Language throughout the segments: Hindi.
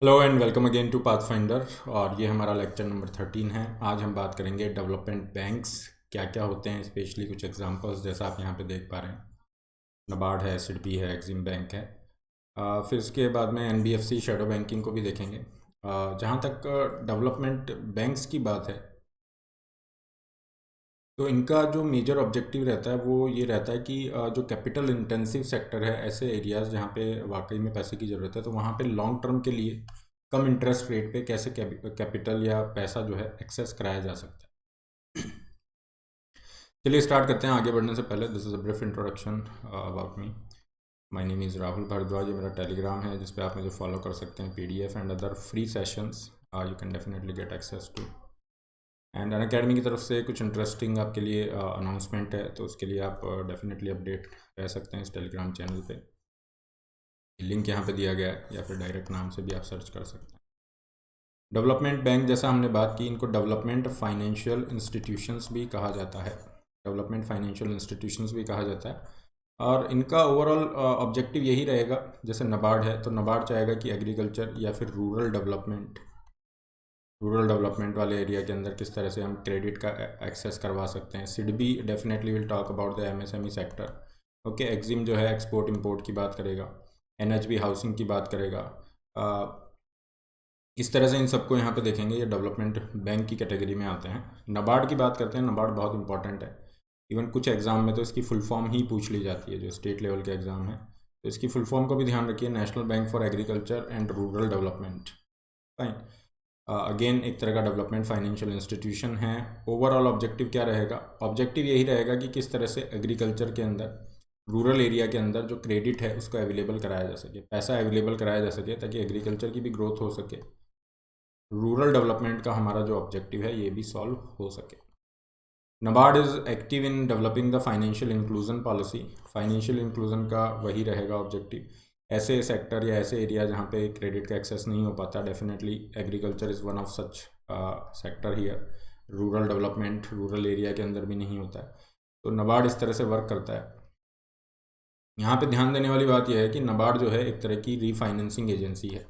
Hello and welcome again to Pathfinder. और ये हमारा लेक्चर नंबर 13 है। आज हम बात करेंगे डेवलपमेंट बैंक्स क्या क्या होते हैं, स्पेशली कुछ एग्जांपल्स जैसा आप यहाँ पे देख पा रहे हैं। नबार्ड है, सिडबी है, एक्सिम बैंक है। फिर इसके बाद में एनबीएफसी शेडो बैंकिंग को भी देखेंगे। जहाँ तक डेवलपमेंट बैंक्स की बात है तो इनका जो मेजर ऑब्जेक्टिव रहता है वो ये रहता है कि जो कैपिटल इंटेंसिव सेक्टर है, ऐसे एरियाज़ जहाँ पे वाकई में पैसे की ज़रूरत है, तो वहाँ पे लॉन्ग टर्म के लिए कम इंटरेस्ट रेट पे कैसे कैपिटल या पैसा जो है एक्सेस कराया जा सकता है। चलिए स्टार्ट करते हैं। आगे बढ़ने से पहले this is a brief introduction about me. My name is Rahul Bhardwaj. ये मेरा टेलीग्राम है जिस पे आप मुझे फॉलो कर सकते हैं। PDF and other free sessions you can definitely get access to. And Unacademy की तरफ से कुछ इंटरेस्टिंग आपके लिए अनाउंसमेंट है, तो उसके लिए आप डेफिनेटली अपडेट रह सकते हैं इस टेलीग्राम चैनल पे। लिंक यहाँ पे दिया गया है, या फिर डायरेक्ट नाम से भी आप सर्च कर सकते हैं। डेवलपमेंट बैंक जैसा हमने बात की, इनको डेवलपमेंट फाइनेंशियल इंस्टीट्यूशंस भी कहा जाता है। डेवलपमेंट फाइनेंशियल इंस्टीट्यूशंस भी कहा जाता है। और इनका ओवरऑल ऑब्जेक्टिव यही रहेगा, जैसे नबार्ड है तो नबार्ड चाहेगा कि एग्रीकल्चर या फिर रूरल डेवलपमेंट वाले एरिया के अंदर किस तरह से हम क्रेडिट का एक्सेस करवा सकते हैं। SIDBI definitely will talk about the MSME sector. Okay, EXIM जो है एक्सपोर्ट इंपोर्ट की बात करेगा, एनएचबी हाउसिंग की बात करेगा। इस तरह से इन सबको यहाँ पे देखेंगे, ये डेवलपमेंट बैंक की कैटेगरी में आते हैं। नबार्ड की बात करते हैं। नबार्ड बहुत इंपॉर्टेंट है। इवन कुछ एग्ज़ाम में तो इसकी फुल फॉर्म ही पूछ ली जाती है, जो स्टेट लेवल के एग्ज़ाम है, तो इसकी फुल फॉर्म को भी ध्यान रखिए। National bank for agriculture and rural development. Fine. Again एक तरह का डेवलपमेंट फाइनेंशियल इंस्टीट्यूशन है। ओवरऑल ऑब्जेक्टिव क्या रहेगा? ऑब्जेक्टिव यही रहेगा कि किस तरह से एग्रीकल्चर के अंदर, रूरल एरिया के अंदर जो क्रेडिट है उसको अवेलेबल कराया जा सके, पैसा अवेलेबल कराया जा सके, ताकि एग्रीकल्चर की भी ग्रोथ हो सके, रूरल डेवलपमेंट का हमारा जो ऑब्जेक्टिव है ये भी सॉल्व हो सके। NABARD is active in developing the financial inclusion policy. Financial inclusion का वही रहेगा ऑब्जेक्टिव। ऐसे सेक्टर या ऐसे एरिया जहाँ पे क्रेडिट का एक्सेस नहीं हो पाता, definitely agriculture is one of such sector here. Rural development rural area के अंदर भी नहीं होता है, तो नबार्ड इस तरह से वर्क करता है। यहाँ पे ध्यान देने वाली बात यह है कि नबार्ड जो है एक तरह की रीफाइनेंसिंग एजेंसी है।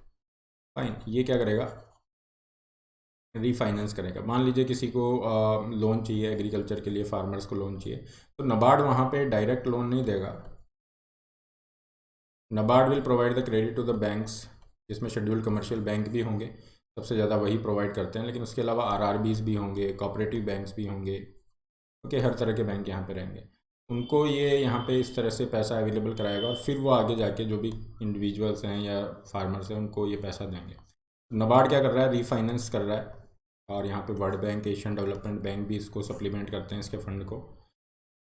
फाइन। ये क्या करेगा? रीफाइनेंस करेगा। मान लीजिए किसी को लोन चाहिए एग्रीकल्चर के लिए, फार्मर्स को लोन चाहिए, तो नबार्ड वहाँ पे डायरेक्ट लोन नहीं देगा। NABARD will provide the credit to the banks, जिसमें शेड्यूल्ड कमर्शियल बैंक भी होंगे, सबसे ज़्यादा वही प्रोवाइड करते हैं, लेकिन उसके अलावा आरआरबीज भी होंगे, कोऑपरेटिव बैंक्स भी होंगे। ओके, हर तरह के बैंक यहाँ पे रहेंगे। उनको ये यहाँ पे इस तरह से पैसा अवेलेबल कराएगा, और फिर वो आगे जाके जो भी इंडिविजुअल्स हैं या फार्मर्स हैं उनको ये पैसा देंगे। नबार्ड क्या कर रहा है? रीफाइनेंस कर रहा है। और यहाँ पे world bank, Asian development bank भी इसको सप्लीमेंट करते हैं, इसके फंड को।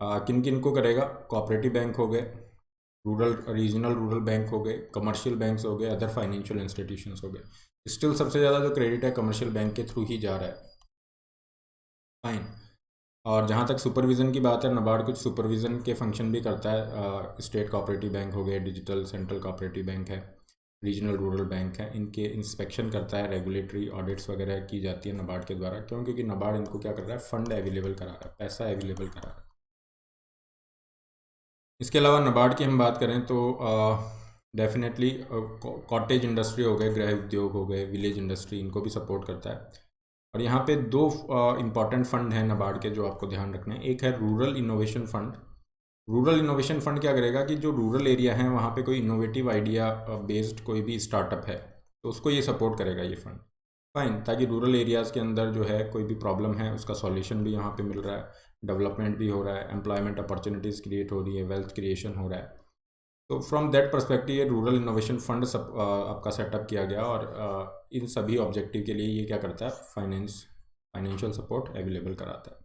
किन किन को करेगा? कोऑपरेटिव बैंक हो गए, रीजनल रूरल बैंक हो गए, कमर्शियल बैंक्स हो गए, अदर फाइनेंशियल इंस्टीट्यूशंस हो गए। स्टिल सबसे ज़्यादा जो क्रेडिट है कमर्शियल बैंक के थ्रू ही जा रहा है। फाइन। और जहाँ तक सुपरविज़न की बात है, नबार्ड कुछ सुपरविज़न के फंक्शन भी करता है। स्टेट कोऑपरेटिव बैंक हो गए, डिजिटल सेंट्रल कोऑपरेटिव बैंक है, रीजनल रूरल बैंक है, इनके इंस्पेक्शन करता है। रेगुलेटरी ऑडिट्स वगैरह की जाती है नबार्ड के द्वारा। क्यों? क्योंकि नबार्ड इनको क्या कर रहा है? फंड अवेलेबल करा रहा है, पैसा अवेलेबल करा रहा है। इसके अलावा नबार्ड की हम बात करें तो डेफिनेटली कॉटेज इंडस्ट्री हो गए, गृह उद्योग हो गए, विलेज इंडस्ट्री, इनको भी सपोर्ट करता है। और यहाँ पे दो इम्पॉर्टेंट फंड हैं नबार्ड के जो आपको ध्यान रखने हैं। एक है rural innovation fund. Rural innovation fund क्या करेगा कि जो रूरल एरिया है वहाँ पे कोई इनोवेटिव आइडिया बेस्ड कोई भी स्टार्टअप है, तो उसको ये सपोर्ट करेगा ये फंड। फाइन। ताकि रूरल एरियाज़ के अंदर जो है कोई भी प्रॉब्लम है उसका सॉल्यूशन भी यहाँ पे मिल रहा है, डेवलपमेंट भी हो रहा है, एम्प्लॉयमेंट अपॉर्चुनिटीज़ क्रिएट हो रही है, वेल्थ क्रिएशन हो रहा है। तो फ्रॉम दैट परस्पेक्टिव ये रूरल इनोवेशन फंड सब आपका सेटअप किया गया, और इन सभी ऑब्जेक्टिव के लिए ये क्या करता है? फाइनेंशियल सपोर्ट अवेलेबल कराता है।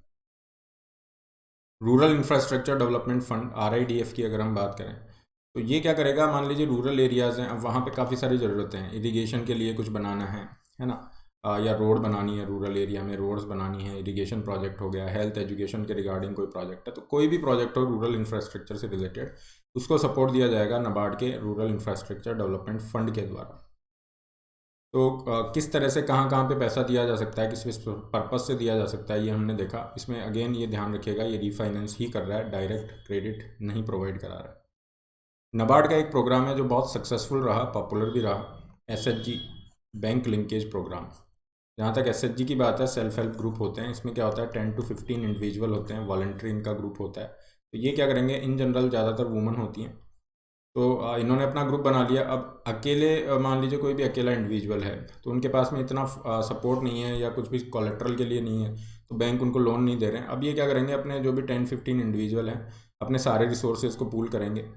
Rural infrastructure development fund, RIDF की अगर हम बात करें तो ये क्या करेगा? मान लीजिए रूरल एरियाज़ हैं, अब वहाँ पे काफ़ी सारी ज़रूरतें हैं। इरिगेशन के लिए कुछ बनाना है ना, या रोड बनानी है, रूरल एरिया में रोड्स बनानी है, इरिगेशन प्रोजेक्ट हो गया, हेल्थ एजुकेशन के रिगार्डिंग कोई प्रोजेक्ट है, तो कोई भी प्रोजेक्ट हो रूरल इंफ्रास्ट्रक्चर से रिलेटेड, उसको सपोर्ट दिया जाएगा नबार्ड के रूरल इंफ्रास्ट्रक्चर डेवलपमेंट फंड के द्वारा। तो किस तरह से कहाँ कहाँ पे पैसा दिया जा सकता है, किस पर्पज़ से दिया जा सकता है, ये हमने देखा। इसमें अगेन ये ध्यान रखिएगा, ये रीफाइनेंस ही कर रहा है, डायरेक्ट क्रेडिट नहीं प्रोवाइड करा रहा है। नबार्ड का एक प्रोग्राम है जो बहुत सक्सेसफुल रहा, पॉपुलर भी रहा, एसएचजी बैंक लिंकेज प्रोग्राम। जहाँ तक एसएचजी की बात है, सेल्फ हेल्प ग्रुप होते हैं। इसमें क्या होता है, 10 to 15 इंडिविजुअल होते हैं, वॉलंटरी इनका ग्रुप होता है। तो ये क्या करेंगे, इन जनरल ज़्यादातर वुमन होती हैं। तो इन्होंने अपना ग्रुप बना लिया। अब अकेले मान लीजिए कोई भी अकेला इंडिविजुअल है, तो उनके पास में इतना सपोर्ट नहीं है या कुछ भी कोलेट्रल के लिए नहीं है, तो बैंक उनको लोन नहीं दे रहे हैं। अब ये क्या करेंगे, अपने जो भी 10-15 इंडिविजुअल हैं, अपने सारे रिसोर्सेज को पूल करेंगे,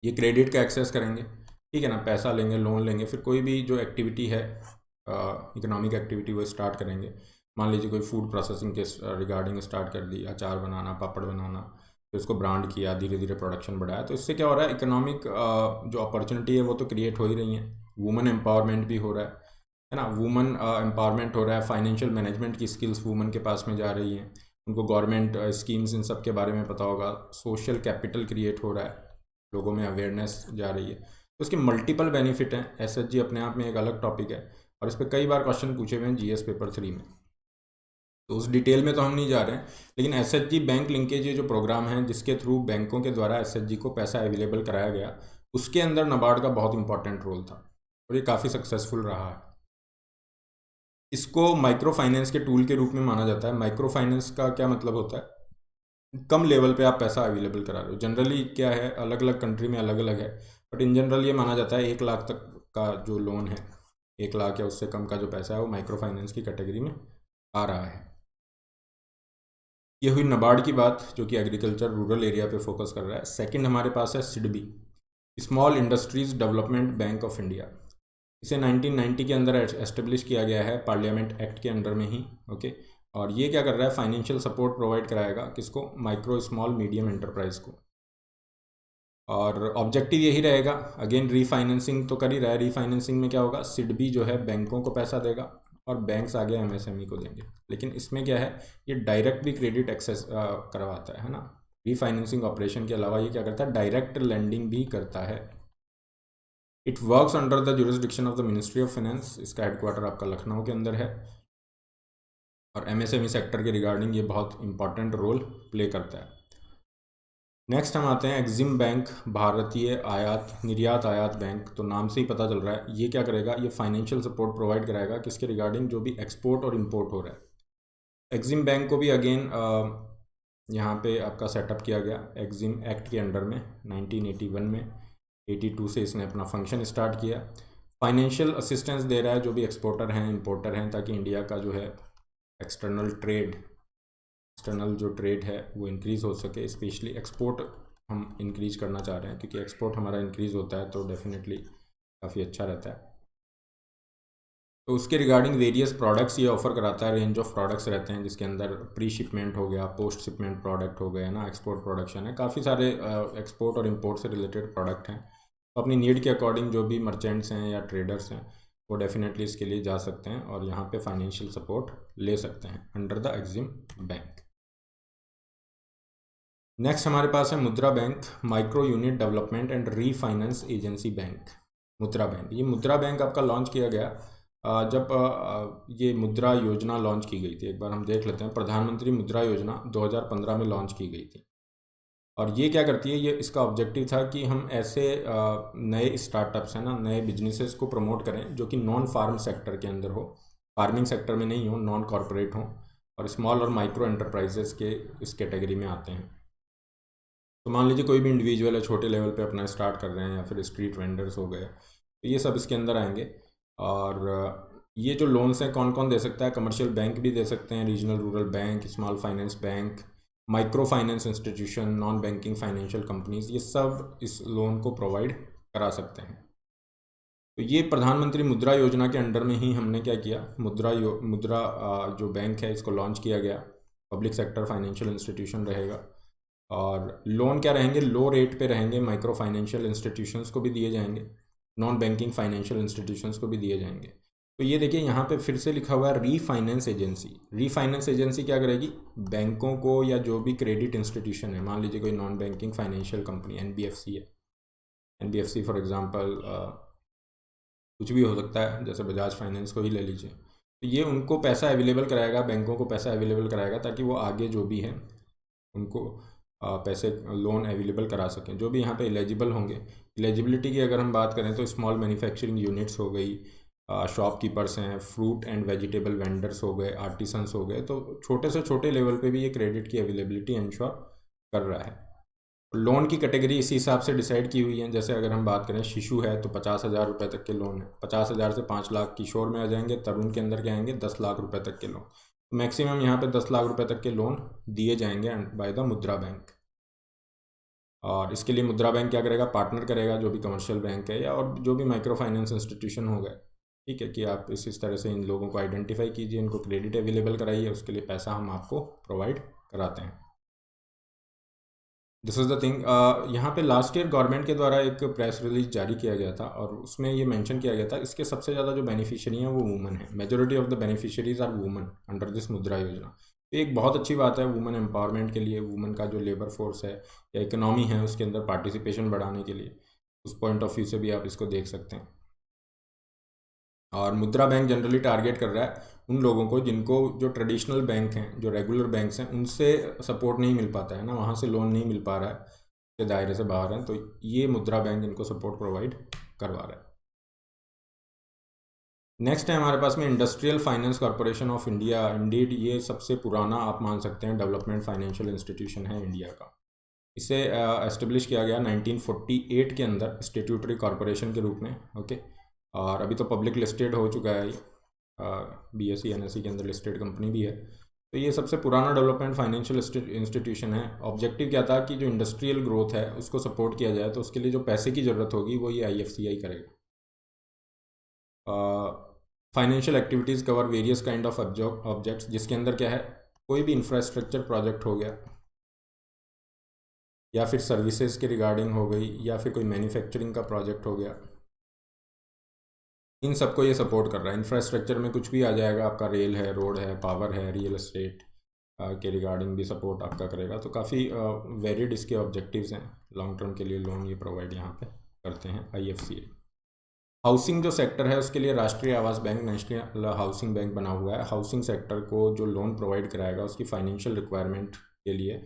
ये क्रेडिट का एक्सेस करेंगे, ठीक है ना, पैसा लेंगे, लोन लेंगे, फिर कोई भी जो एक्टिविटी है, इकोनॉमिक एक्टिविटी, वो स्टार्ट करेंगे। मान लीजिए कोई फूड प्रोसेसिंग के रिगार्डिंग स्टार्ट कर दी, अचार बनाना, पापड़ बनाना, फिर उसको ब्रांड किया, धीरे धीरे प्रोडक्शन बढ़ाया। तो इससे क्या हो रहा है, इकोनॉमिक जो अपॉर्चुनिटी है वो तो क्रिएट हो ही रही है, वुमेन एम्पावरमेंट भी हो रहा है ना, वुमेन एम्पावरमेंट हो रहा है, फाइनेंशियल मैनेजमेंट की स्किल्स वुमेन के पास में जा रही हैं, उनको गवर्नमेंट स्कीम्स इन सब के बारे में पता होगा, सोशल कैपिटल क्रिएट हो रहा है, लोगों में अवेयरनेस जा रही है। तो इसके मल्टीपल बेनिफिट हैं। एसएचजी अपने आप में एक अलग टॉपिक है और इस पर कई बार क्वेश्चन पूछे हुए हैं जीएस पेपर 3 में, तो उस डिटेल में तो हम नहीं जा रहे हैं। लेकिन एसएचजी बैंक लिंकेज, ये जो प्रोग्राम है जिसके थ्रू बैंकों के द्वारा एसएचजी को पैसा अवेलेबल कराया गया, उसके अंदर नाबार्ड का बहुत इंपॉर्टेंट रोल था और ये काफ़ी सक्सेसफुल रहा है। इसको माइक्रो फाइनेंस के टूल के रूप में माना जाता है। माइक्रो फाइनेंस का क्या मतलब होता है, कम लेवल पे आप पैसा अवेलेबल करा रहे हो। जनरली क्या है, अलग अलग कंट्री में अलग अलग है, बट इन जनरल ये माना जाता है 1 लाख तक का जो लोन है, 1 लाख या उससे कम का जो पैसा है, वो माइक्रो फाइनेंस की कैटेगरी में आ रहा है। ये हुई नाबार्ड की बात, जो कि एग्रीकल्चर रूरल एरिया पे फोकस कर रहा है। सेकंड हमारे पास है SIDBI, small industries development bank of India. इसे 1990 के अंदर एस्टेब्लिश किया गया है, पार्लियामेंट एक्ट के अंडर में ही, ओके। और ये क्या कर रहा है, फाइनेंशियल सपोर्ट प्रोवाइड कराएगा किसको, माइक्रो स्मॉल मीडियम एंटरप्राइज को। और ऑब्जेक्टिव यही रहेगा, अगेन रीफाइनेंसिंग तो कर ही रहा है। रीफाइनेंसिंग में क्या होगा, सिडबी जो है बैंकों को पैसा देगा और बैंक्स आगे एमएसएमई को देंगे। लेकिन इसमें क्या है, ये डायरेक्ट भी क्रेडिट एक्सेस करवाता है ना। रीफाइनेंसिंग ऑपरेशन के अलावा ये क्या करता है, डायरेक्ट लेंडिंग भी करता है। It works under the jurisdiction of the ministry of finance. इसका हेडक्वार्टर आपका लखनऊ के अंदर है और एमएसएमई सेक्टर के रिगार्डिंग ये बहुत इंपॉर्टेंट रोल प्ले करता है। नेक्स्ट हम आते हैं एग्जिम बैंक, भारतीय आयात निर्यात आयात बैंक। तो नाम से ही पता चल रहा है ये क्या करेगा, ये फाइनेंशियल सपोर्ट प्रोवाइड कराएगा किसके रिगार्डिंग, जो भी एक्सपोर्ट और इंपोर्ट हो रहा है। एग्जिम बैंक को भी अगेन यहाँ पे आपका सेटअप किया गया एग्जिम एक्ट के अंडर में 1981 में। 82 से इसने अपना फंक्शन स्टार्ट किया। फाइनेंशियल असिस्टेंस दे रहा है जो भी एक्सपोर्टर हैं, इंपोर्टर हैं, ताकि इंडिया का जो है एक्सटर्नल जो ट्रेड है वो इंक्रीज़ हो सके। स्पेशली एक्सपोर्ट हम इंक्रीज़ करना चाह रहे हैं, क्योंकि एक्सपोर्ट हमारा इंक्रीज़ होता है तो डेफिनेटली काफ़ी अच्छा रहता है। तो उसके रिगार्डिंग वेरियस प्रोडक्ट्स ये ऑफर कराता है। रेंज ऑफ प्रोडक्ट्स रहते हैं जिसके अंदर प्री शिपमेंट हो गया, पोस्ट शिपमेंट प्रोडक्ट हो गया ना, एक्सपोर्ट प्रोडक्शन है, काफ़ी सारे एक्सपोर्ट और इंपोर्ट से रिलेटेड प्रोडक्ट हैं। तो अपनी नीड के अकॉर्डिंग जो भी मर्चेंट्स हैं या ट्रेडर्स हैं वो डेफिनेटली इसके लिए जा सकते हैं और यहाँ पे फाइनेंशियल सपोर्ट ले सकते हैं under the EXIM bank. Next हमारे पास है मुद्रा bank, micro unit development and refinance agency bank, मुद्रा बैंक। ये मुद्रा बैंक आपका लॉन्च किया गया जब ये मुद्रा योजना लॉन्च की गई थी। एक बार हम देख लेते हैं, प्रधानमंत्री मुद्रा योजना 2015 में लॉन्च की गई थी। और ये क्या करती है, ये इसका ऑब्जेक्टिव था कि हम ऐसे नए स्टार्टअप्स हैं ना, नए बिजनेसेस को प्रमोट करें जो कि नॉन फार्म सेक्टर के अंदर हो, फार्मिंग सेक्टर में नहीं हो, नॉन कॉरपोरेट हो और स्मॉल और माइक्रो एंटरप्राइजेस के इस कैटेगरी में आते हैं। तो मान लीजिए कोई भी इंडिविजुअल है, छोटे लेवल पे अपना स्टार्ट कर रहे हैं, या फिर स्ट्रीट वेंडर्स हो गए, तो ये सब इसके अंदर आएंगे। और ये जो लोन्स हैं कौन कौन दे सकता है, कमर्शियल बैंक भी दे सकते हैं, regional rural bank, small finance bank, micro finance institution, non banking financial companies, ये सब इस लोन को प्रोवाइड करा सकते हैं। तो ये प्रधानमंत्री मुद्रा योजना के अंडर में ही हमने क्या किया, मुद्रा जो बैंक है इसको लॉन्च किया गया। पब्लिक सेक्टर फाइनेंशियल इंस्टीट्यूशन रहेगा और लोन क्या रहेंगे, लो रेट पे रहेंगे, माइक्रो फाइनेंशियल इंस्टीट्यूशंस को भी दिए जाएंगे, नॉन बैंकिंग फाइनेंशियल इंस्टीट्यूशंस को भी दिए जाएंगे। तो ये देखिए यहाँ पे फिर से लिखा हुआ है रीफाइनेंस एजेंसी। रीफाइनेंस एजेंसी क्या करेगी, बैंकों को या जो भी क्रेडिट इंस्टीट्यूशन है, मान लीजिए कोई non banking financial company NBFC है, एनबीएफसी फॉर एग्जांपल कुछ भी हो सकता है, जैसे बजाज फाइनेंस को ही ले लीजिए, तो ये उनको पैसा अवेलेबल कराएगा, बैंकों को पैसा अवेलेबल कराएगा, ताकि वो आगे जो भी है उनको पैसे लोन अवेलेबल करा सकें। जो भी यहाँ पे एलिजिबल होंगे, एलिजिबिलिटी की अगर हम बात करें तो स्मॉल मैन्युफैक्चरिंग यूनिट्स हो गई, शॉपकीपर्स हैं, फ्रूट एंड वेजिटेबल वेंडर्स हो गए, आर्टिसंस हो गए। तो छोटे से छोटे लेवल पे भी ये क्रेडिट की अवेलेबिलिटी इंश्योर कर रहा है। लोन की कैटेगरी इसी हिसाब से डिसाइड की हुई है। जैसे अगर हम बात करें, शिशु है तो 50,000 रुपये तक के लोन है, 50,000 से 5 लाख किशोर में आ जाएंगे, तरुण के अंदर क्या आएंगे 10 लाख रुपए तक के लोन। मैक्सिमम यहाँ पे 10 लाख रुपए तक के लोन दिए जाएंगे बाय द मुद्रा बैंक। और इसके लिए मुद्रा बैंक क्या करेगा, पार्टनर करेगा जो भी कमर्शियल बैंक है या और जो भी माइक्रो फाइनेंस इंस्टीट्यूशन हो गए, ठीक है, कि आप इस तरह से इन लोगों को आइडेंटिफाई कीजिए, इनको क्रेडिट अवेलेबल कराइए, उसके लिए पैसा हम आपको प्रोवाइड कराते हैं। This is the thing. यहाँ पे लास्ट ईयर गवर्नमेंट के द्वारा एक प्रेस रिलीज जारी किया गया था और उसमें ये मेंशन किया गया था, इसके सबसे ज़्यादा जो बेनिफिशियरी हैं वो वुमेन है। Majority of the beneficiaries are women under this Mudra Yojana. तो एक बहुत अच्छी बात है वुमेन एम्पावरमेंट के लिए, वुमेन का जो लेबर फोर्स है या इकोनॉमी है उसके अंदर पार्टिसिपेशन बढ़ाने के लिए, उस पॉइंट ऑफ व्यू से भी आप इसको देख सकते हैं। और मुद्रा बैंक जनरली टारगेट कर रहा है उन लोगों को जिनको जो ट्रेडिशनल बैंक हैं, जो रेगुलर बैंक्स हैं, उनसे सपोर्ट नहीं मिल पाता है ना, वहाँ से लोन नहीं मिल पा रहा है, के दायरे से बाहर हैं, तो ये मुद्रा बैंक इनको सपोर्ट प्रोवाइड करवा रहा है। नेक्स्ट है हमारे पास में industrial finance corporation of India. Indeed ये सबसे पुराना आप मान सकते हैं डेवलपमेंट फाइनेंशियल इंस्टीट्यूशन है इंडिया का। इसे एस्टेब्लिश किया गया 1948 के अंदर स्टेट्यूटरी कॉरपोरेशन के रूप में। ओके, और अभी तो पब्लिक लिस्टेड हो चुका है, BSE NSE के अंदर लिस्टेड कंपनी भी है। तो ये सबसे पुराना डेवलपमेंट फाइनेंशियल इंस्टीट्यूशन है। ऑब्जेक्टिव क्या था कि जो इंडस्ट्रियल ग्रोथ है उसको सपोर्ट किया जाए, तो उसके लिए जो पैसे की ज़रूरत होगी वो ये IFCI करेगा। Financial activities cover various kind of objects, जिसके अंदर क्या है, कोई भी इंफ्रास्ट्रक्चर प्रोजेक्ट हो गया या फिर सर्विसेज के रिगार्डिंग हो गई या फिर कोई मैन्युफैक्चरिंग का प्रोजेक्ट हो गया, इन सबको ये सपोर्ट कर रहा है। इंफ्रास्ट्रक्चर में कुछ भी आ जाएगा, आपका रेल है, रोड है, पावर है, रियल एस्टेट के रिगार्डिंग भी सपोर्ट आपका करेगा। तो काफ़ी वेरिड इसके ऑब्जेक्टिव्स हैं। लॉन्ग टर्म के लिए लोन ये प्रोवाइड यहाँ पे करते हैं IFCI। हाउसिंग जो सेक्टर है उसके लिए राष्ट्रीय आवास बैंक, नेशनल हाउसिंग बैंक बना हुआ है। हाउसिंग सेक्टर को जो लोन प्रोवाइड कराएगा उसकी फाइनेंशियल रिक्वायरमेंट के लिए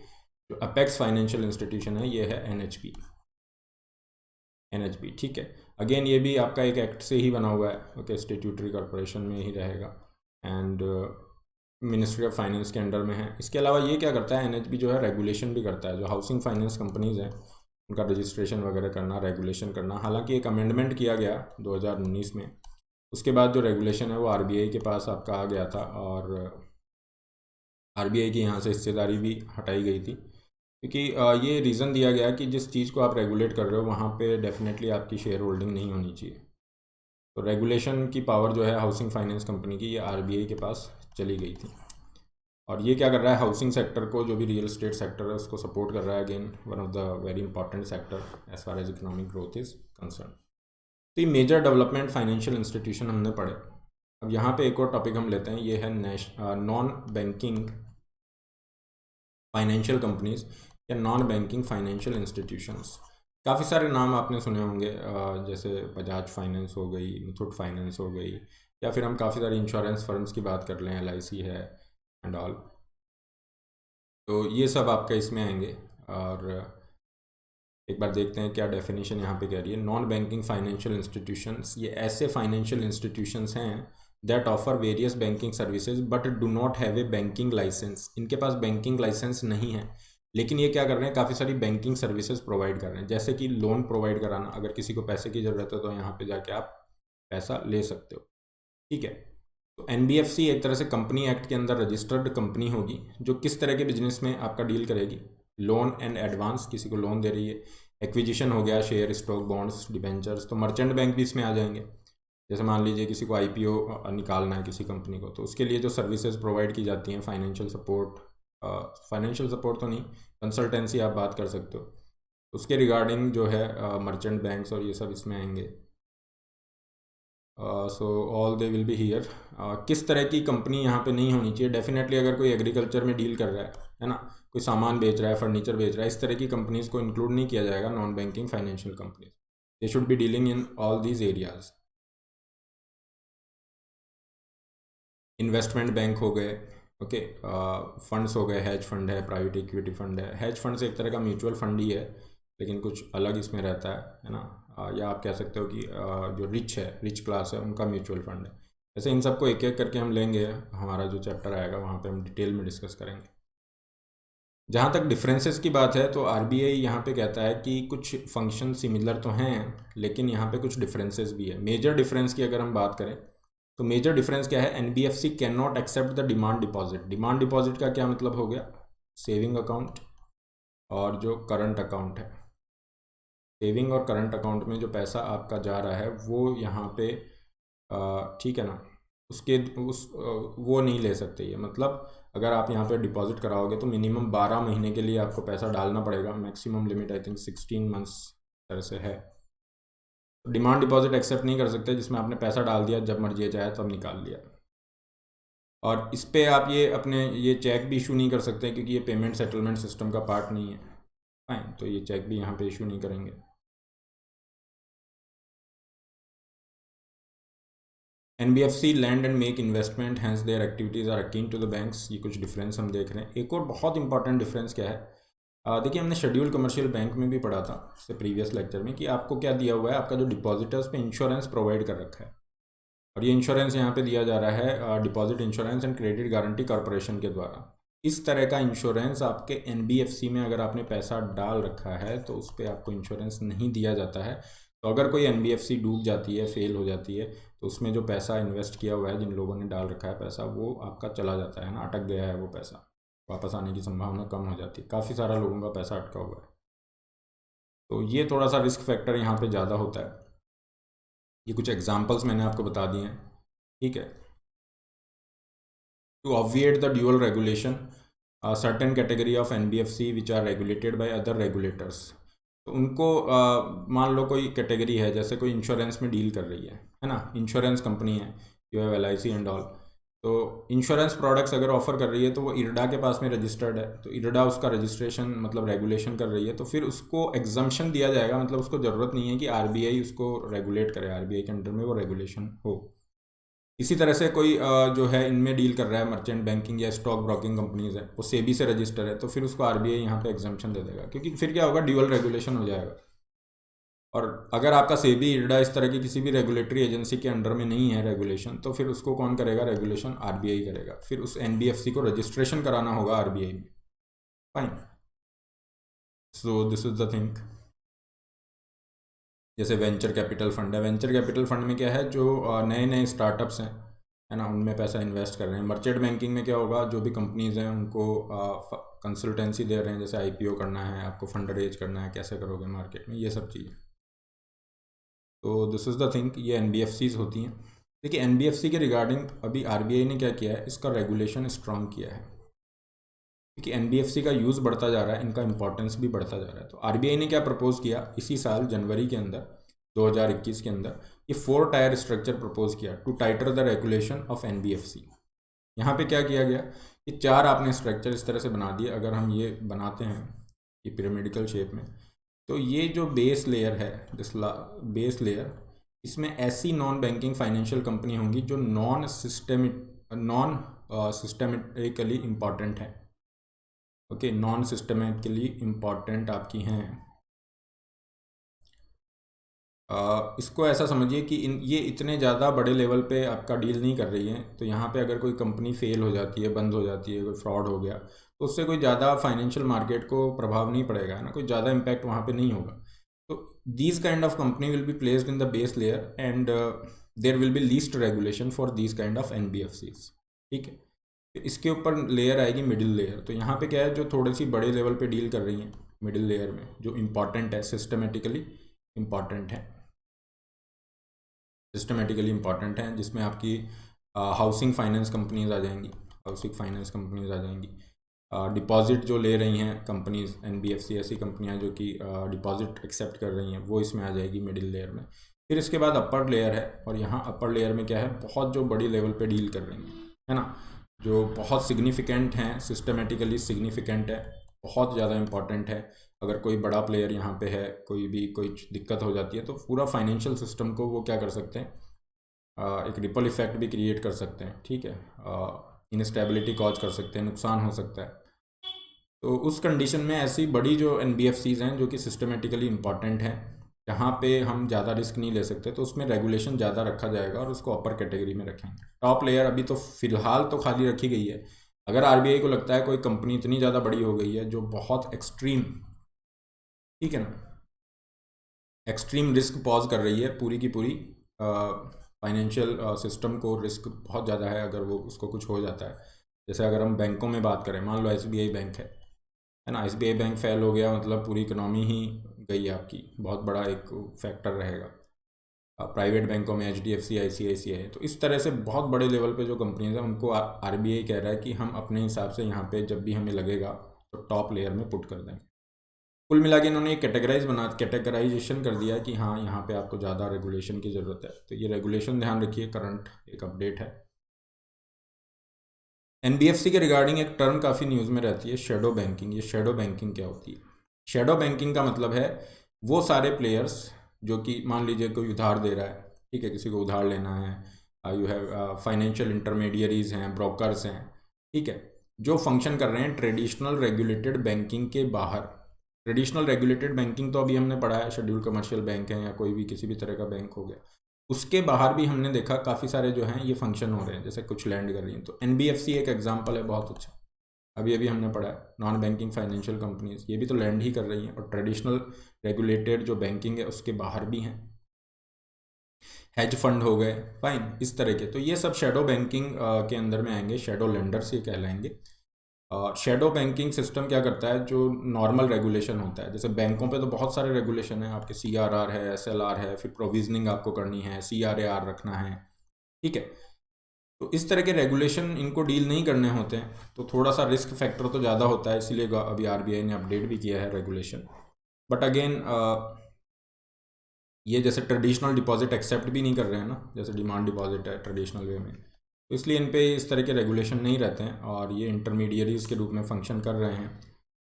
जो अपेक्स फाइनेंशियल इंस्टीट्यूशन है ये है NHB। ठीक है। अगेन ये भी आपका एक एक्ट से ही बना हुआ है। ओके, स्टेट्यूटरी कॉरपोरेशन में ही रहेगा एंड मिनिस्ट्री ऑफ फाइनेंस के अंडर में है। इसके अलावा ये क्या करता है, NHB जो है रेगुलेशन भी करता है। जो हाउसिंग फाइनेंस कंपनीज़ हैं उनका रजिस्ट्रेशन वगैरह करना, रेगुलेशन करना। हालांकि एक अमेंडमेंट किया गया 2019 में, उसके बाद जो रेगुलेशन है वो RBI के पास आपका आ गया था और RBI की यहाँ से हिस्सेदारी भी हटाई गई थी, क्योंकि ये रीज़न दिया गया कि जिस चीज़ को आप रेगुलेट कर रहे हो वहाँ पे डेफिनेटली आपकी शेयर होल्डिंग नहीं होनी चाहिए। तो रेगुलेशन की पावर जो है हाउसिंग फाइनेंस कंपनी की, ये RBI के पास चली गई थी। और ये क्या कर रहा है, हाउसिंग सेक्टर को, जो भी रियल एस्टेट सेक्टर है उसको सपोर्ट कर रहा है। Again one of the very important sector as far as economic growth is concern. तो ये मेजर डेवलपमेंट फाइनेंशियल इंस्टीट्यूशन हमने पढ़े। अब यहाँ पे एक और टॉपिक हम लेते हैं, ये है नॉन बैंकिंग फाइनेंशियल कंपनीज या नॉन बैंकिंग फाइनेंशियल इंस्टीट्यूशंस। काफ़ी सारे नाम आपने सुने होंगे, जैसे बजाज फाइनेंस हो गई, मुथूट फाइनेंस हो गई, या फिर हम काफ़ी सारी इंश्योरेंस फर्म्स की बात कर लें, LIC है एंड ऑल। तो ये सब आपका इसमें आएंगे। और एक बार देखते हैं क्या डेफिनेशन यहाँ पे कह रही है। नॉन बैंकिंग फाइनेंशियल इंस्टीट्यूशंस, ये ऐसे फाइनेंशियल इंस्टीट्यूशंस हैं that offer various banking services but do not have a banking licence. इनके पास बैंकिंग लाइसेंस नहीं है, लेकिन ये क्या कर रहे हैं, काफ़ी सारी बैंकिंग सर्विसेज प्रोवाइड कर रहे हैं। जैसे कि लोन प्रोवाइड कराना, अगर किसी को पैसे की ज़रूरत है तो यहाँ पे जाके आप पैसा ले सकते हो, ठीक है। तो NBFC एक तरह से कंपनी एक्ट के अंदर रजिस्टर्ड कंपनी होगी जो किस तरह के बिजनेस में आपका डील करेगी, लोन एंड एडवांस, किसी को लोन दे रही है, एक्विजिशन हो गया, शेयर, स्टॉक, बॉन्ड्स, डिबेंचर्स। तो मर्चेंट बैंक भी इसमें आ जाएंगे। जैसे मान लीजिए किसी को IPO निकालना है किसी कंपनी को, तो उसके लिए जो सर्विसेज प्रोवाइड की जाती हैं, फाइनेंशियल सपोर्ट, तो नहीं, कंसल्टेंसी आप बात कर सकते हो, उसके रिगार्डिंग जो है मर्चेंट बैंक्स और ये सब इसमें आएंगे। So all they will be here. किस तरह की कंपनी यहाँ पे नहीं होनी चाहिए, डेफिनेटली अगर कोई एग्रीकल्चर में डील कर रहा है ना, कोई सामान बेच रहा है, फर्नीचर बेच रहा है, इस तरह की कंपनीज़ को इंक्लूड नहीं किया जाएगा non banking financial companies. They should be dealing in all these areas. Investment bank हो गए, ओके, फंड्स हो गए, हैज फंड है, प्राइवेट इक्विटी फंड है। हैज फंड से एक तरह का म्यूचुअल फंड ही है लेकिन कुछ अलग इसमें रहता है ना। या आप कह सकते हो कि जो रिच क्लास है उनका म्यूचुअल फंड है। ऐसे इन सबको एक एक करके हम लेंगे, हमारा जो चैप्टर आएगा वहाँ पे हम डिटेल में डिस्कस करेंगे। जहाँ तक डिफरेंसेस की बात है तो आरबीआई यहाँ पे कहता है कि कुछ फंक्शन सिमिलर तो हैं, लेकिन यहाँ पे कुछ डिफरेंसेस भी है। मेजर डिफरेंस की अगर हम बात करें तो मेजर डिफरेंस क्या है, NBFC can not accept the demand deposit. Demand deposit का क्या मतलब हो गया, सेविंग अकाउंट और जो करंट अकाउंट है। सेविंग और करंट अकाउंट में जो पैसा आपका जा रहा है वो यहाँ पे ठीक है ना, उसके वो नहीं ले सकते। ये मतलब अगर आप यहाँ पे डिपॉजिट कराओगे तो मिनिमम 12 महीने के लिए आपको पैसा डालना पड़ेगा। Maximum limit I think 16 months तरह से है। तो डिमांड डिपॉजिट एक्सेप्ट नहीं कर सकते जिसमें आपने पैसा डाल दिया, जब मर्जी चाहे तब निकाल लिया। और इस पर आप ये अपने ये चेक भी इशू नहीं कर सकते क्योंकि ये पेमेंट सेटलमेंट सिस्टम का पार्ट नहीं है। फाइन, तो ये चेक भी यहाँ पे इशू नहीं करेंगे। NBFC lend and make investment, hence their activities are akin to the banks. ये कुछ डिफरेंस हम देख रहे हैं। एक और बहुत इंपॉर्टेंट डिफरेंस क्या है, देखिए हमने शेड्यूल कमर्शियल बैंक में भी पढ़ा था इससे प्रीवियस लेक्चर में कि आपको क्या दिया हुआ है, आपका जो डिपॉजिट है उस पर इंश्योरेंस प्रोवाइड कर रखा है। और ये इंश्योरेंस यहाँ पे दिया जा रहा है deposit insurance and credit guarantee corporation के द्वारा। इस तरह का इंश्योरेंस आपके एनबीएफसी में अगर आपने पैसा डाल रखा है तो उस पर आपको इंश्योरेंस नहीं दिया जाता है। तो अगर कोई एनबीएफसी डूब जाती है, फेल हो जाती है, तो उसमें जो पैसा इन्वेस्ट किया हुआ है, जिन लोगों ने डाल रखा है पैसा, वो आपका चला जाता है ना, अटक गया है, वो पैसा वापस आने की संभावना कम हो जाती है। काफ़ी सारा लोगों का पैसा अटका हुआ है, तो ये थोड़ा सा रिस्क फैक्टर यहाँ पे ज़्यादा होता है। ये कुछ एग्जांपल्स मैंने आपको बता दिए हैं, ठीक है। To obviate the dual regulation, certain category of NBFC which are regulated by other regulators. तो उनको मान लो कोई कैटेगरी है, जैसे कोई इंश्योरेंस में डील कर रही है ना, इंश्योरेंस कंपनी है, you have LIC and all. तो इंश्योरेंस प्रोडक्ट्स अगर ऑफर कर रही है तो वो इरडा के पास में रजिस्टर्ड है, तो इरडा उसका रजिस्ट्रेशन मतलब रेगुलेशन कर रही है, तो फिर उसको एग्जम्पशन दिया जाएगा। मतलब उसको ज़रूरत नहीं है कि आरबीआई उसको रेगुलेट करे, आरबीआई के अंडर में वो रेगुलेशन हो। इसी तरह से कोई जो है इनमें डील कर रहा है, मर्चेंट बैंकिंग या स्टॉक ब्रोकिंग कंपनीज है, वो सेबी से रजिस्टर है, तो फिर उसको आरबीआई यहाँ पे एग्जम्पशन दे देगा, क्योंकि फिर क्या होगा, ड्यूअल रेगुलेशन हो जाएगा। और अगर आपका सेबी इरडा इस तरह की किसी भी रेगुलेटरी एजेंसी के अंडर में नहीं है रेगुलेशन, तो फिर उसको कौन करेगा, रेगुलेशन आरबीआई करेगा। फिर उस एनबीएफसी को रजिस्ट्रेशन कराना होगा आरबीआई में। Fine, so this is the thing. जैसे वेंचर कैपिटल फंड है, वेंचर कैपिटल फंड में क्या है, जो नए नए स्टार्टअप्स हैं, है ना, उनमें पैसा इन्वेस्ट कर रहे हैं। मर्चेंट बैंकिंग में क्या होगा, जो भी कंपनीज हैं उनको कंसल्टेंसी दे रहे हैं, जैसे आईपीओ करना है, आपको फंड रेज करना है, कैसे करोगे मार्केट में, ये सब चीज़ें। तो दिस इज़ द थिंग, ये एनबीएफसीज होती हैं। देखिए एनबीएफसी के रिगार्डिंग अभी आरबीआई ने क्या किया है, इसका रेगुलेशन स्ट्रॉन्ग किया है, क्योंकि एनबीएफसी का यूज़ बढ़ता जा रहा है, इनका इंपॉर्टेंस भी बढ़ता जा रहा है। तो आरबीआई ने क्या प्रपोज किया इसी साल जनवरी के अंदर, 2021 के अंदर, ये 4 टायर स्ट्रक्चर प्रपोज किया to tighter the regulation of NBFC. यहाँ पे क्या किया गया, ये 4 आपने स्ट्रक्चर इस तरह से बना दिए। अगर हम ये बनाते हैं ये पिरामिडिकल शेप में, तो ये जो बेस लेयर है, दिस बेस लेयर, इसमें ऐसी नॉन बैंकिंग फाइनेंशियल कंपनी होंगी जो नॉन सिस्टमेटिकली इम्पॉर्टेंट है। ओके, नॉन सिस्टमेटिकली इम्पॉर्टेंट आपकी हैं। इसको ऐसा समझिए कि ये इतने ज़्यादा बड़े लेवल पे आपका डील नहीं कर रही है। तो यहाँ पे अगर कोई कंपनी फेल हो जाती है, बंद हो जाती है, कोई फ्रॉड हो गया, तो उससे कोई ज़्यादा फाइनेंशियल मार्केट को प्रभाव नहीं पड़ेगा, है ना, कोई ज़्यादा इम्पैक्ट वहाँ पे नहीं होगा। तो these kind of company will be placed in the base layer and there will be least regulation for these kind of NBFCs, ठीक है। तो इसके ऊपर लेयर आएगी मिडिल लेयर। तो यहाँ पे क्या है, जो थोड़ी सी बड़े लेवल पे डील कर रही हैं मिडिल लेयर में, जो इम्पॉर्टेंट है, सिस्टमेटिकली इम्पॉर्टेंट है, सिस्टमेटिकली इम्पॉर्टेंट हैं, जिसमें आपकी हाउसिंग फाइनेंस कंपनीज आ जाएंगी, हाउसिंग फाइनेंस कंपनीज आ जाएंगी। डिपॉजिट जो ले रही हैं कंपनीज, एनबीएफसी ऐसी कंपनियां जो कि डिपॉजिट एक्सेप्ट कर रही हैं, वो इसमें आ जाएगी मिडिल लेयर में। फिर इसके बाद अपर लेयर है, और यहाँ अपर लेयर में क्या है, बहुत जो बड़ी लेवल पे डील कर रही हैं, है ना, जो बहुत सिग्निफिकेंट हैं, सिस्टमेटिकली सिग्निफिकेंट है, बहुत ज़्यादा इंपॉर्टेंट है। अगर कोई बड़ा प्लेयर यहाँ पे है, कोई दिक्कत हो जाती है, तो पूरा फाइनेंशियल सिस्टम को वो क्या कर सकते हैं, एक रिपल इफेक्ट भी क्रिएट कर सकते हैं, ठीक है, इनस्टेबिलिटी कॉज कर सकते हैं, नुकसान हो सकता है। तो उस कंडीशन में ऐसी बड़ी जो NBFCs हैं जो कि सिस्टमेटिकली इम्पॉर्टेंट हैं, जहाँ पे हम ज़्यादा रिस्क नहीं ले सकते, तो उसमें रेगुलेशन ज़्यादा रखा जाएगा और उसको अपर कैटेगरी में रखेंगे। टॉप लेयर अभी तो फ़िलहाल तो खाली रखी गई है। अगर RBI को लगता है कोई कंपनी इतनी ज़्यादा बड़ी हो गई है जो बहुत एक्सट्रीम, ठीक है ना, एक्सट्रीम रिस्क पॉज कर रही है पूरी की पूरी फाइनेंशियल सिस्टम को, रिस्क बहुत ज़्यादा है, अगर वो उसको कुछ हो जाता है, जैसे अगर हम बैंकों में बात करें, मान लो SBI बैंक है ना, SBI बैंक फेल हो गया मतलब पूरी इकोनॉमी ही गई है आपकी, बहुत बड़ा एक फैक्टर रहेगा। प्राइवेट बैंकों में HDFC ICICI है, तो इस तरह से बहुत बड़े लेवल पे जो कंपनीज हैं उनको RBI कह रहा है कि हम अपने हिसाब से यहाँ पे जब भी हमें लगेगा तो टॉप लेयर में पुट कर देंगे। कुल मिला के इन्होंने एक कैटेगराइजेशन कर दिया कि हाँ यहाँ पे आपको ज़्यादा रेगुलेशन की ज़रूरत है। तो ये रेगुलेशन ध्यान रखिए, करंट एक अपडेट है। NBFC के रिगार्डिंग एक टर्म काफ़ी न्यूज़ में रहती है, शेडो बैंकिंग। ये शेडो बैंकिंग क्या होती है? शेडो बैंकिंग का मतलब है वो सारे प्लेयर्स जो कि मान लीजिए कोई उधार दे रहा है, ठीक है, किसी को उधार लेना है, यू हैव फाइनेंशियल इंटरमीडियरीज हैं, ब्रोकर्स हैं, ठीक है, जो फंक्शन कर रहे हैं ट्रेडिशनल रेगुलेटेड बैंकिंग के बाहर। ट्रेडिशनल रेगुलेटेड बैंकिंग तो अभी हमने पढ़ा है, शेड्यूल कमर्शियल बैंक है या कोई भी किसी भी तरह का बैंक हो गया। उसके बाहर भी हमने देखा काफ़ी सारे जो हैं ये फंक्शन हो रहे हैं, जैसे कुछ लैंड कर रही हैं। तो NBFC एक एग्जांपल है बहुत अच्छा, अभी अभी हमने पढ़ा है। नॉन बैंकिंग फाइनेंशियल कंपनीज ये भी तो लैंड ही कर रही हैं, और ट्रेडिशनल रेगुलेटेड जो बैंकिंग है उसके बाहर भी हैं। हेज फंड हो गए, फाइन, इस तरह के। तो ये सब शेडो बैंकिंग के अंदर में आएंगे, शेडो लेंडर्स ये कहलाएंगे। शेडो बैंकिंग सिस्टम क्या करता है, जो नॉर्मल रेगुलेशन होता है, जैसे बैंकों पे तो बहुत सारे रेगुलेशन है, आपके CRR है, SLR है, फिर प्रोविजनिंग आपको करनी है, CRAR रखना है, ठीक है। तो इस तरह के रेगुलेशन इनको डील नहीं करने होते हैं, तो थोड़ा सा रिस्क फैक्टर तो ज़्यादा होता है, इसीलिए अभी RBI ने अपडेट भी किया है रेगुलेशन। बट अगेन ये जैसे ट्रेडिशनल डिपॉजिट एक्सेप्ट भी नहीं कर रहे हैं ना, जैसे डिमांड डिपॉजिट है ट्रेडिशनल वे में, तो इसलिए इन पे इस तरह के रेगुलेशन नहीं रहते हैं, और ये इंटरमीडियरीज के रूप में फंक्शन कर रहे हैं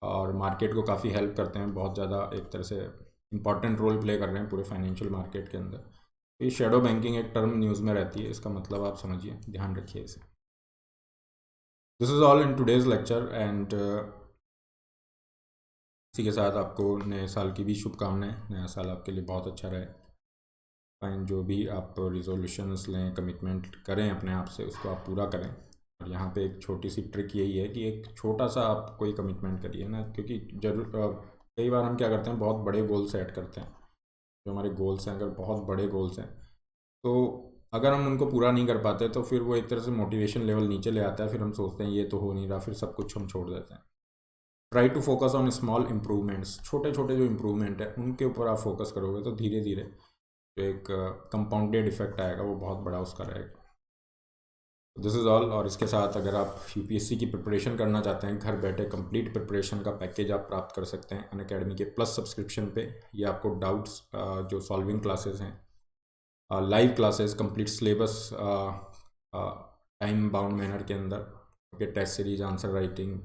और मार्केट को काफ़ी हेल्प करते हैं, बहुत ज़्यादा एक तरह से इंपॉर्टेंट रोल प्ले कर रहे हैं पूरे फाइनेंशियल मार्केट के अंदर। तो ये शेडो बैंकिंग एक टर्म न्यूज़ में रहती है, इसका मतलब आप समझिए, ध्यान रखिए इसे। This is all in today's lecture, and इसी के साथ आपको नए साल की भी शुभकामनाएं। नया साल आपके लिए बहुत अच्छा रहे। फाइन, जो भी आप रिजोल्यूशंस लें, कमिटमेंट करें अपने आप से, उसको आप पूरा करें। और यहाँ पे एक छोटी सी ट्रिक यही है कि एक छोटा सा आप कोई कमिटमेंट करिए ना, क्योंकि कई बार हम क्या करते हैं, बहुत बड़े गोल सेट करते हैं। जो हमारे गोल्स हैं, अगर बहुत बड़े गोल्स हैं, तो अगर हम उनको पूरा नहीं कर पाते तो फिर वो एक तरह से मोटिवेशन लेवल नीचे ले आता है, फिर हम सोचते हैं ये तो हो नहीं रहा, फिर सब कुछ हम छोड़ देते हैं। Try to focus on small improvements, छोटे छोटे जो इम्प्रूवमेंट है उनके ऊपर आप फोकस करोगे तो धीरे धीरे जो एक कंपाउंडेड इफेक्ट आएगा वो बहुत बड़ा उसका रहेगा। This is all. और इसके साथ अगर आप UPSC की प्रिपरेशन करना चाहते हैं, घर बैठे कंप्लीट प्रिपरेशन का पैकेज आप प्राप्त कर सकते हैं अनअकैडमी के प्लस सब्सक्रिप्शन पे। ये आपको डाउट्स जो सॉल्विंग क्लासेस हैं, live classes, complete syllabus time bound manner के अंदर, टेस्ट सीरीज, आंसर राइटिंग,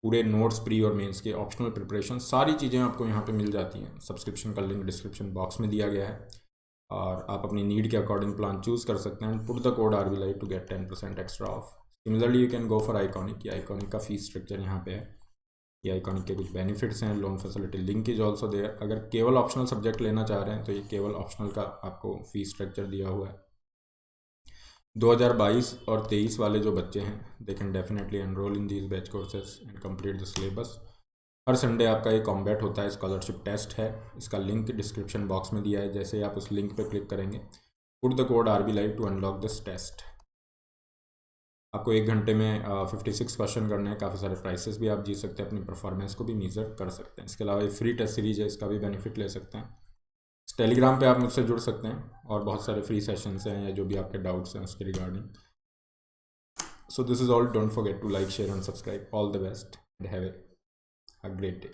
पूरे नोट्स प्री और मेंस के, ऑप्शनल प्रिपरेशन, सारी चीज़ें आपको यहाँ पे मिल जाती हैं। सब्सक्रिप्शन का लिंक डिस्क्रिप्शन बॉक्स में दिया गया है, और आप अपनी नीड के अकॉर्डिंग प्लान चूज़ कर सकते हैं। Put the code RBLIVE to get 10% extra off. Similarly you can go for iconic. ये आइकॉनिक का फीस स्ट्रक्चर यहाँ पे है। ये आइकॉनिक के कुछ बेनिफिट्स हैं, loan facility link is also there. अगर केवल ऑप्शनल सब्जेक्ट लेना चाह रहे हैं तो ये केवल ऑप्शनल का आपको फीस स्ट्रक्चर दिया हुआ है। 2022 और 23 वाले जो बच्चे हैं, they can definitely enrol in these batch courses and complete the syllabus. Her Sunday आपका ये कॉम्बैट होता है, स्कॉलरशिप टेस्ट है। इसका लिंक डिस्क्रिप्शन बॉक्स में दिया है, जैसे ही आप उस लिंक पर क्लिक करेंगे, put the code RBLIVE to unlock this test. आपको 1 घंटे में 56 क्वेश्चन करने हैं। काफ़ी सारे प्राइसेस भी आप जीत सकते हैं, अपनी परफॉर्मेंस को भी मेजर कर सकते हैं। इसके अलावा ये फ्री टेस्ट सीरीज है, इसका भी बेनिफिट ले सकते हैं। टेलीग्राम पे आप मुझसे जुड़ सकते हैं, और बहुत सारे फ्री सेशंस हैं या जो भी आपके डाउट्स हैं उसके regarding. So this is all. Don't forget to like, share and subscribe. All the best and have a great day.